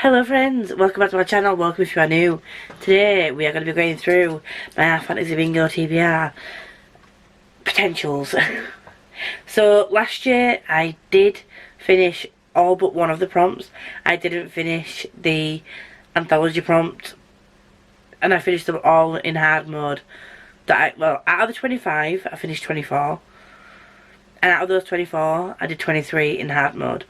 Hello friends, welcome back to my channel, welcome if you are new. Today we are going to be going through my fantasy bingo TBR potentials. So last year I did finish all but one of the prompts. I didn't finish the anthology prompt and I finished them all in hard mode. Well, out of the 25 I finished 24, and out of those 24 I did 23 in hard mode.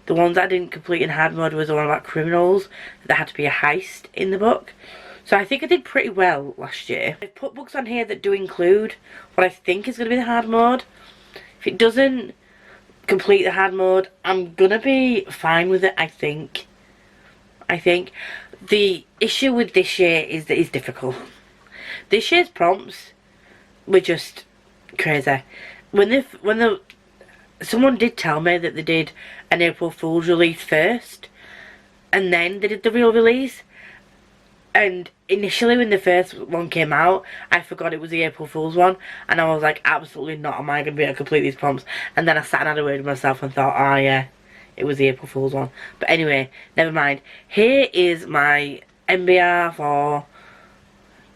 The ones that I didn't complete in hard mode was the one about criminals. There had to be a heist in the book. So I think I did pretty well last year. I've put books on here that do include what I think is going to be the hard mode. If it doesn't complete the hard mode, I'm going to be fine with it, I think. The issue with this year is that it's difficult. This year's prompts were just crazy. Someone did tell me that they did an April Fool's release first, and then they did the real release. And initially when the first one came out, I forgot it was the April Fool's one, and I was like, absolutely not am I going to be able to complete these prompts. And then I sat and had a word with myself and thought, oh yeah, it was the April Fool's one. But anyway, never mind. Here is my MBR for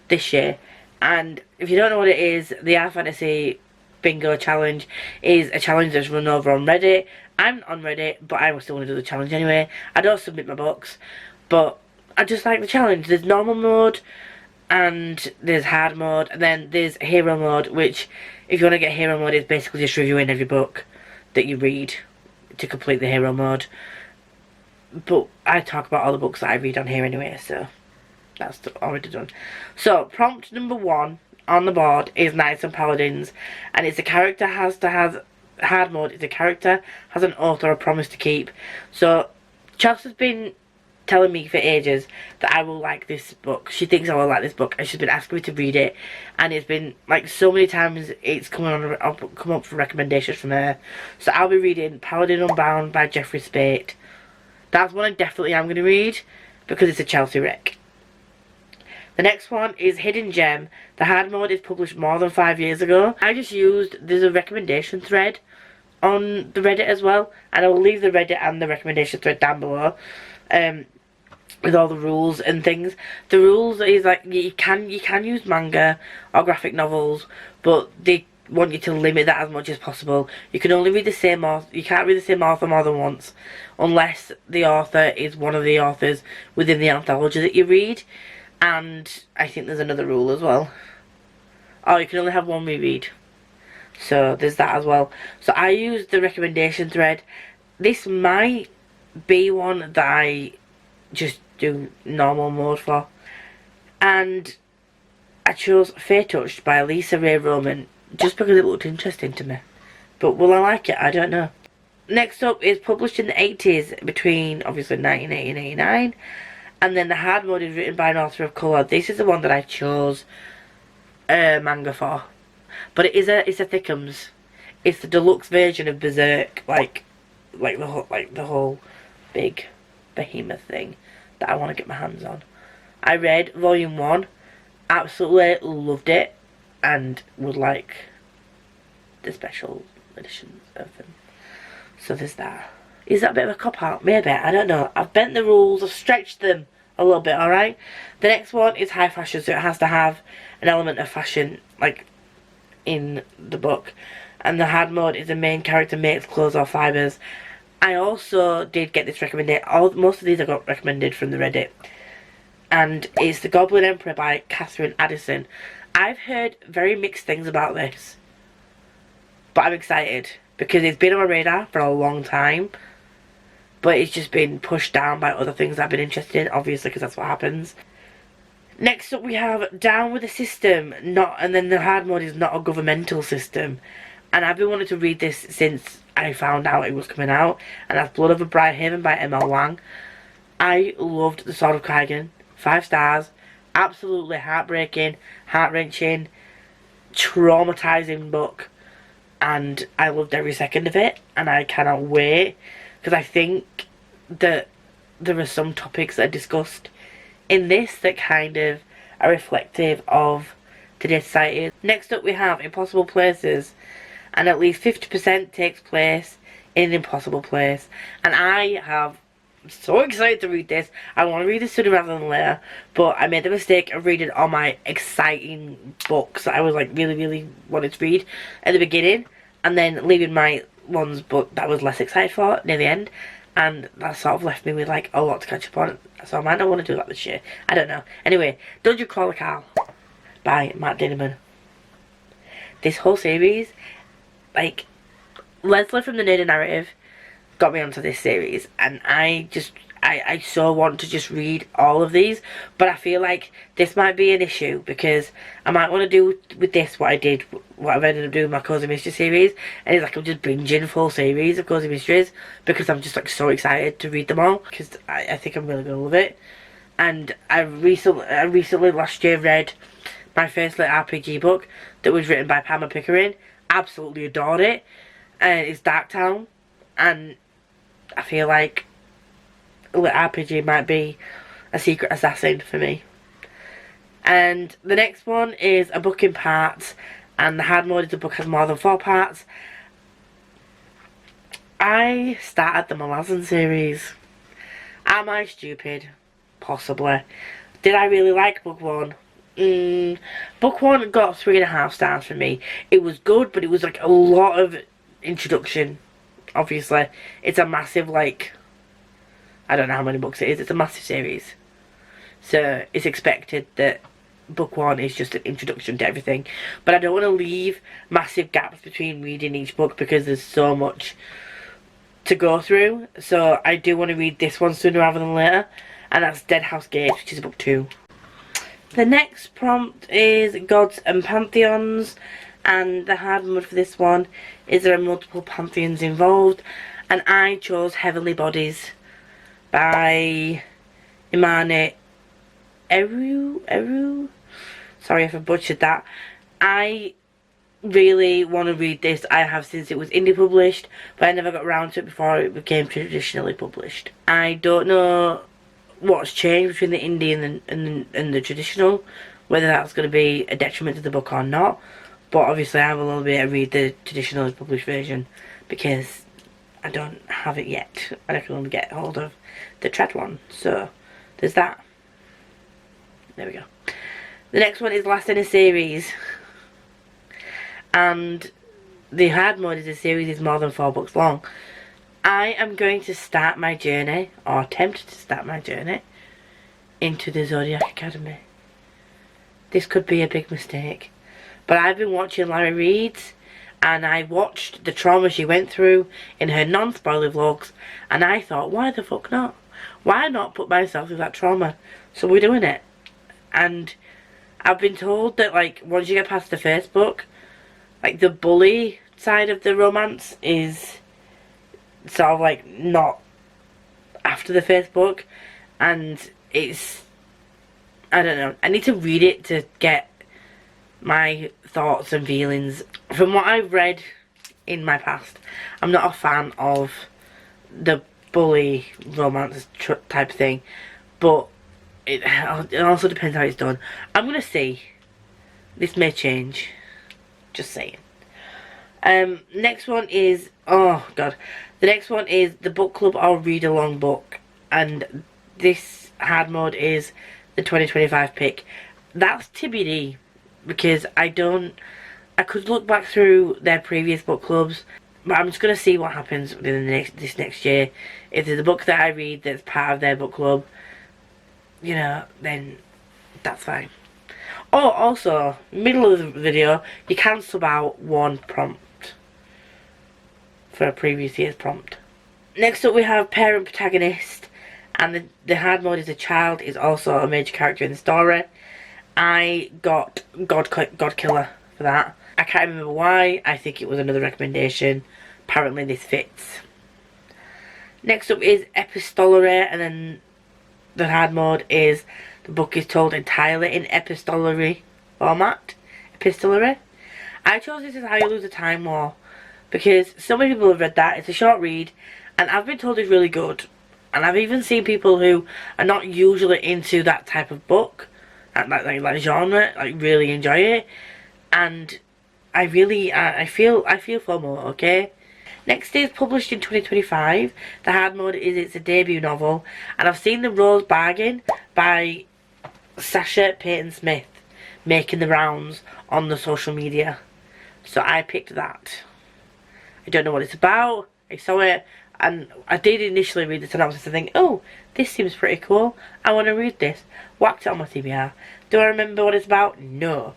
this year. And if you don't know what it is, the rfantasy bingo challenge is a challenge that's run over on Reddit. I'm not on Reddit, but I still want to do the challenge anyway. I don't submit my books, but I just like the challenge. There's normal mode, and there's hard mode, and then there's hero mode, which, if you want to get hero mode, is basically just reviewing every book that you read to complete the hero mode. But I talk about all the books that I read on here anyway, so that's already done. So, prompt number 1 on the board is Knights and Paladins, and it's a character has to have hard mode. It's a character has an oath or a promise to keep. So Chels has been telling me for ages that I will like this book. She thinks I will like this book, and she's been asking me to read it, and it's been like so many times it's come up for recommendations from her. So I'll be reading Paladin Unbound by Jeffrey Spate. That's one I definitely am going to read because it's a Chelsea rec. The next one is Hidden Gem. The hard mode is published more than 5 years ago. There's a recommendation thread on the Reddit as well, and I will leave the Reddit and the recommendation thread down below with all the rules and things. The rules is like you can use manga or graphic novels, but they want you to limit that as much as possible. You can only read the same author. You can't read the same author more than once, unless the author is one of the authors within the anthology that you read. And I think there's another rule as well. Oh, you can only have one reread. So there's that as well. So I used the recommendation thread. This might be one that I just do normal mode for. And I chose Fae Touched by Lisa Ray Roman just because it looked interesting to me. But will I like it? I don't know. Next up is published in the 80s between obviously 1980 and 1989. And then the hard mode is written by an author of colour. This is the one that I chose manga for. But it's a thickums. It's the deluxe version of Berserk, like the whole big behemoth thing that I want to get my hands on. I read volume 1, absolutely loved it, and would like the special editions of them. So there's that. Is that a bit of a cop-out? Maybe, I don't know. I've bent the rules, I've stretched them a little bit, alright? The next one is high fashion, so it has to have an element of fashion, like, in the book. And the hard mode is the main character makes clothes or fibres. I also did get this recommended. Most of these I got recommended from the Reddit. And it's The Goblin Emperor by Catherine Addison. I've heard very mixed things about this, but I'm excited because it's been on my radar for a long time. But it's just been pushed down by other things I've been interested in, obviously, because that's what happens. Next up we have Down with the System, and then the hard mode is Not a Governmental System. And I've been wanting to read this since I found out it was coming out. And that's Blood of a Bridehaven by M.L. Wang. I loved The Sword of Kaigen. 5 stars. Absolutely heartbreaking, heart-wrenching, traumatising book. And I loved every second of it. And I cannot wait, because I think that there are some topics that are discussed in this that kind of are reflective of today's society. Next up we have Impossible Places, and at least 50% takes place in an impossible place. And I have I'm so excited to read this. I want to read this sooner rather than later, but I made the mistake of reading all my exciting books that I was like really wanted to read at the beginning, and then leaving my ones but that I was less excited for near the end, and that sort of left me with like a lot to catch up on. So I might not want to do that this year. I don't know. Anyway, Don't You Call a Carl by Matt Dinniman. This whole series, like, Leslie from the Nerd Narrative got me onto this series, and I so want to just read all of these, but I feel like this might be an issue because I might want to do with this what I've ended up doing with my Cozy Mystery series, and it's like I'm just binging full series of Cozy Mysteries because I'm just like so excited to read them all because I think I'm really gonna love it. And I recently last year read my first little RPG book that was written by Pamela Pickering. Absolutely adored it, and it's Darktown, and I feel like a little RPG might be a secret assassin for me. And the next one is a book in parts, and the hard mode is the book has more than 4 parts. I started the Malazan series. Am I stupid? Possibly. Did I really like book 1? Book 1 got 3.5 stars for me. It was good, but it was like a lot of introduction. Obviously, it's a massive, like, I don't know how many books it is. It's a massive series, so it's expected that book 1 is just an introduction to everything. But I don't want to leave massive gaps between reading each book because there's so much to go through. So I do want to read this one sooner rather than later, and that's Dead House Gate, which is book 2. The next prompt is Gods and Pantheons, and the hard mode for this one is there are multiple pantheons involved, and I chose Heavenly Bodies by Imane Eru. Sorry if I butchered that. I really want to read this. I have since it was indie published, but I never got around to it before it became traditionally published. I don't know what's changed between the indie and the traditional, whether that's going to be a detriment to the book or not. But obviously I will be able to read the traditionally published version because I don't have it yet, and I can only get hold of the trad one. So there's that. There we go. The next one is Last in a Series, and the hard mode is a series is more than 4 books long. I am going to start my journey, or attempt to start my journey, into the Zodiac Academy. This could be a big mistake, but I've been watching Larry Reed's, and I watched the trauma she went through in her non-spoiler vlogs, and I thought, why the fuck not? Why not put myself through that trauma? So we're doing it. And I've been told that, like, once you get past the first book, like, the bully side of the romance is sort of, like, not after the first book, and it's, I don't know, I need to read it to get my thoughts and feelings. From what I've read in my past, I'm not a fan of the bully romance type thing, but it also depends how it's done. I'm gonna see. This may change. Just saying. Next one is, oh god, the next one is the book club or read along book, and this hard mode is the 2025 pick. That's TBD, because I could look back through their previous book clubs, but I'm just gonna see what happens within this next year. If there's a book that I read that's part of their book club, you know, then that's fine. Oh, also, middle of the video, you can sub out 1 prompt for a previous year's prompt. Next up we have Parent Protagonist, and the hard mode is a child is also a major character in the story. I got God Killer for that. I can't remember why. I think it was another recommendation. Apparently this fits. Next up is Epistolary, and then the hard mode is the book is told entirely in epistolary format. Epistolary. I chose this as How You Lose a Time War because so many people have read that. It's a short read, and I've been told it's really good. And I've even seen people who are not usually into that type of book, like genre, like really enjoy it. And I really, I feel FOMO. Okay. Next is published in 2025. The hard mode is its a debut novel, and I've seen The Rose Bargain by Sasha Payton Smith making the rounds on the social media, so I picked that. I don't know what it's about. I saw it and I did initially read the synopsis and think, oh, this seems pretty cool, I want to read this. Whacked it on my TBR. Do I remember what it's about? No.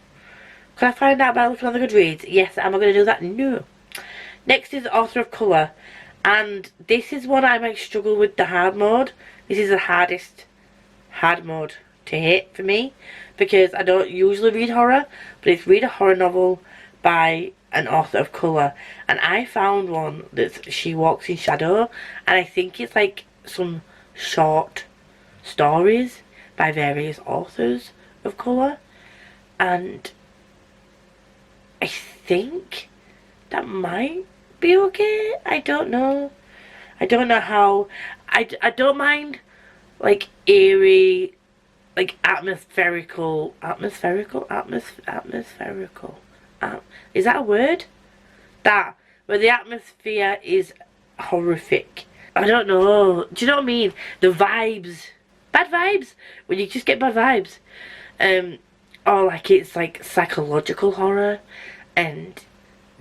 Can I find out by looking on the Goodreads? Yes. Am I going to do that? No. Next is Author of Colour, and this is one I might struggle with the hard mode. This is the hardest hard mode to hit for me, because I don't usually read horror, but it's read a horror novel by an author of colour, and I found one that's She Walks in Shadow, and I think it's like some short stories by various authors of colour, and I think that might be okay. I don't know how. I don't mind like eerie, like atmospherical, is that a word? That, where the atmosphere is horrific. I don't know. Do you know what I mean? The vibes. Bad vibes. When you just get bad vibes. Or like it's like psychological horror, and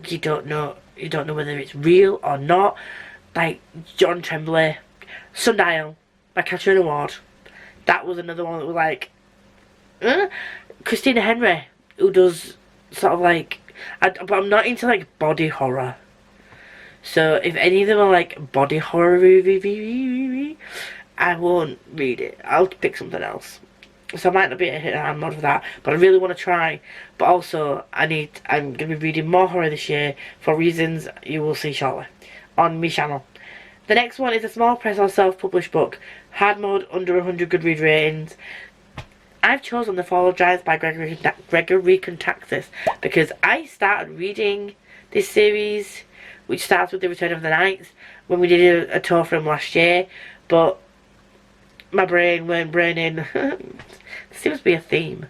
you don't know whether it's real or not. Like John Tremblay, Sundial by Katrina Ward. That was another one that was like, Christina Henry, who does sort of like, but I'm not into like body horror. So if any of them are like body horror, I won't read it. I'll pick something else. So I might not be a hit hand mod for that, but I really want to try. But also, I'm going to be reading more horror this year for reasons you will see shortly on my channel. The next one is a small press or self-published book. Hard mode, under 100 Goodreads ratings. I've chosen The Fall of Giants by Gregory Contaxis because I started reading this series, which starts with The Return of the Knights, when we did a tour for him last year, but my brain went braining. There seems to be a theme,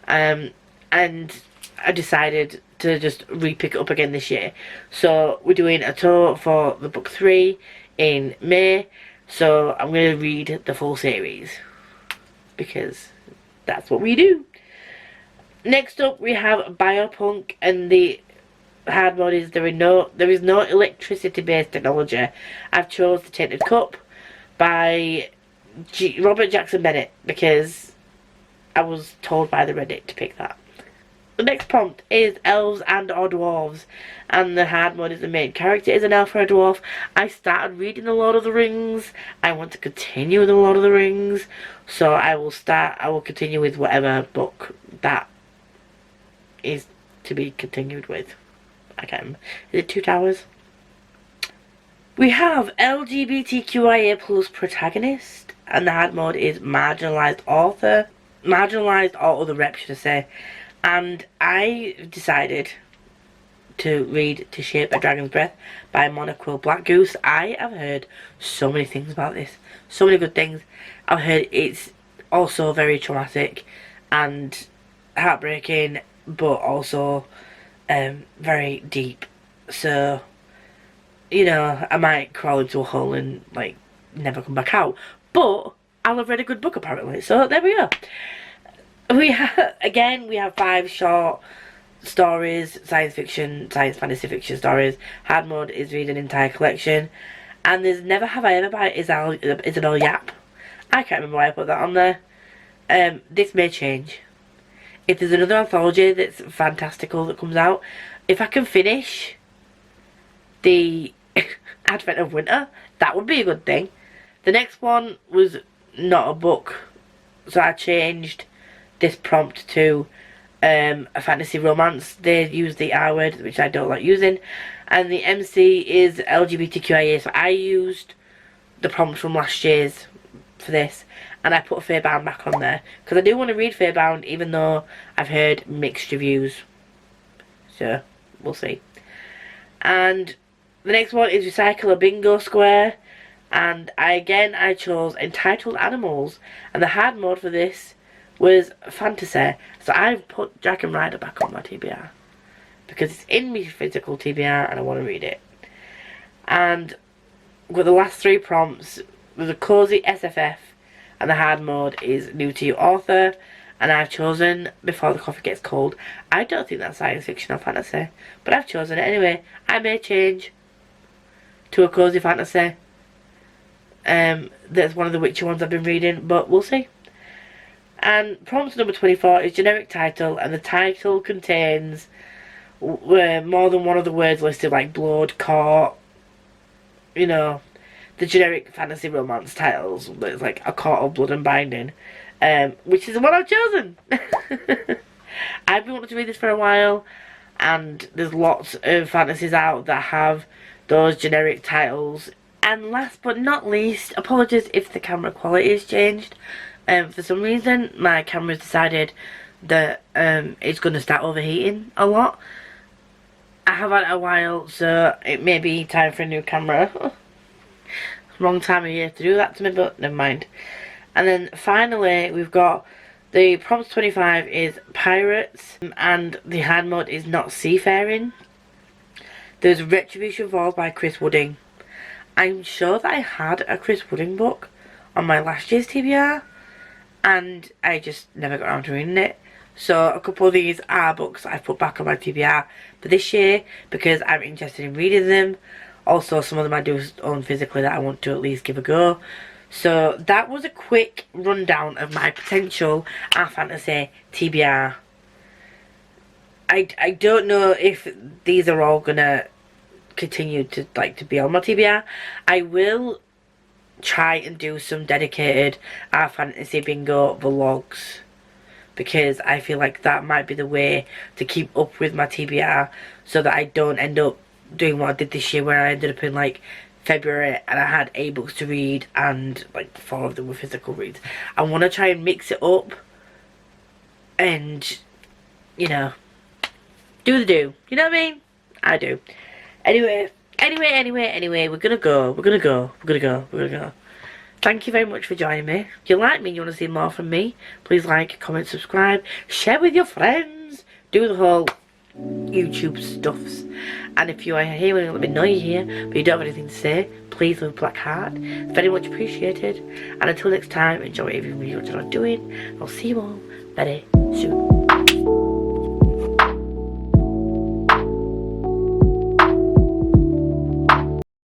and I decided to just re-pick it up again this year. So we're doing a tour for the book 3 in May, so I'm going to read the full series because that's what we do. Next up we have Biopunk, and the hard mode is there is no electricity based technology. I've chose The Tainted Cup by Robert Jackson Bennett because I was told by the Reddit to pick that. The next prompt is Elves and or Dwarves, and the hard mode is the main character is an elf or a dwarf. I started reading The Lord of the Rings. I want to continue with The Lord of the Rings, so I will continue with whatever book that is to be continued with. I can't remember. Is it Two Towers? We have LGBTQIA plus protagonist, and the hard mode is marginalised author. Marginalised or other rep, should I say. And I decided to read To Shape a Dragon's Breath by Monoquill Black Goose. I have heard so many things about this. So many good things. I've heard it's also very traumatic and heartbreaking, but also very deep. So, you know, I might crawl into a hole and like never come back out. But I'll have read a good book apparently. So there we go. We have 5 short stories, science fantasy fiction stories. Hard mode is read an entire collection. And there's Never Have I Ever by Isabel Yap. I can't remember why I put that on there. This may change. If there's another anthology that's fantastical that comes out, if I can finish the Advent of Winter, that would be a good thing. The next one was not a book, so I changed this prompt to a fantasy romance. They use the R word, which I don't like using, and the MC is LGBTQIA, so I used the prompt from last year's for this, and I put Fairbound back on there because I do want to read Fairbound, even though I've heard mixed reviews, so we'll see. And the next one is Recycle a Bingo Square, and I chose Entitled Animals, and the hard mode for this was fantasy, so I've put Dragon Rider back on my TBR because it's in my physical TBR and I want to read it. And with the last 3 prompts, with the cozy SFF and the hard mode is new to you author, and I've chosen Before the Coffee Gets Cold. I don't think that's science fiction or fantasy, but I've chosen it anyway. I may change to a cozy fantasy. That's one of the witchy ones I've been reading, but we'll see. And prompt number 24 is generic title, and the title contains more than one of the words listed, like blood, court, you know, the generic fantasy romance titles. It's like A Court of Blood and Binding, which is the one I've chosen. I've been wanting to read this for a while, and there's lots of fantasies out that have those generic titles. And last but not least, apologies if the camera quality has changed. For some reason, my camera's decided that it's going to start overheating a lot. I have had it a while, so it may be time for a new camera. Wrong time of year to do that to me, but never mind. And then finally, we've got the prompt 25 is pirates, and the hard mode is not seafaring. There's Retribution Falls by Chris Wooding. I'm sure that I had a Chris Wooding book on my last year's TBR, and I just never got around to reading it. So a couple of these are books I've put back on my TBR for this year because I'm interested in reading them. Also, some of them I do own physically that I want to at least give a go. So that was a quick rundown of my potential fantasy TBR. I don't know if these are all gonna continue to be on my TBR. I will try and do some dedicated fantasy bingo vlogs, because I feel like that might be the way to keep up with my TBR, so that I don't end up doing what I did this year, where I ended up in like February and I had 8 books to read and like 4 of them were physical reads. I want to try and mix it up and, you know, do the do. You know what I mean? I do. Anyway, we're gonna go. Thank you very much for joining me. If you like me and you want to see more from me, please like, comment, subscribe, share with your friends, do the whole YouTube stuffs. And if you are here and let me know you're here, but you don't have anything to say, please leave a black heart. It's very much appreciated. And until next time, enjoy everything you're doing. I'll see you all very soon.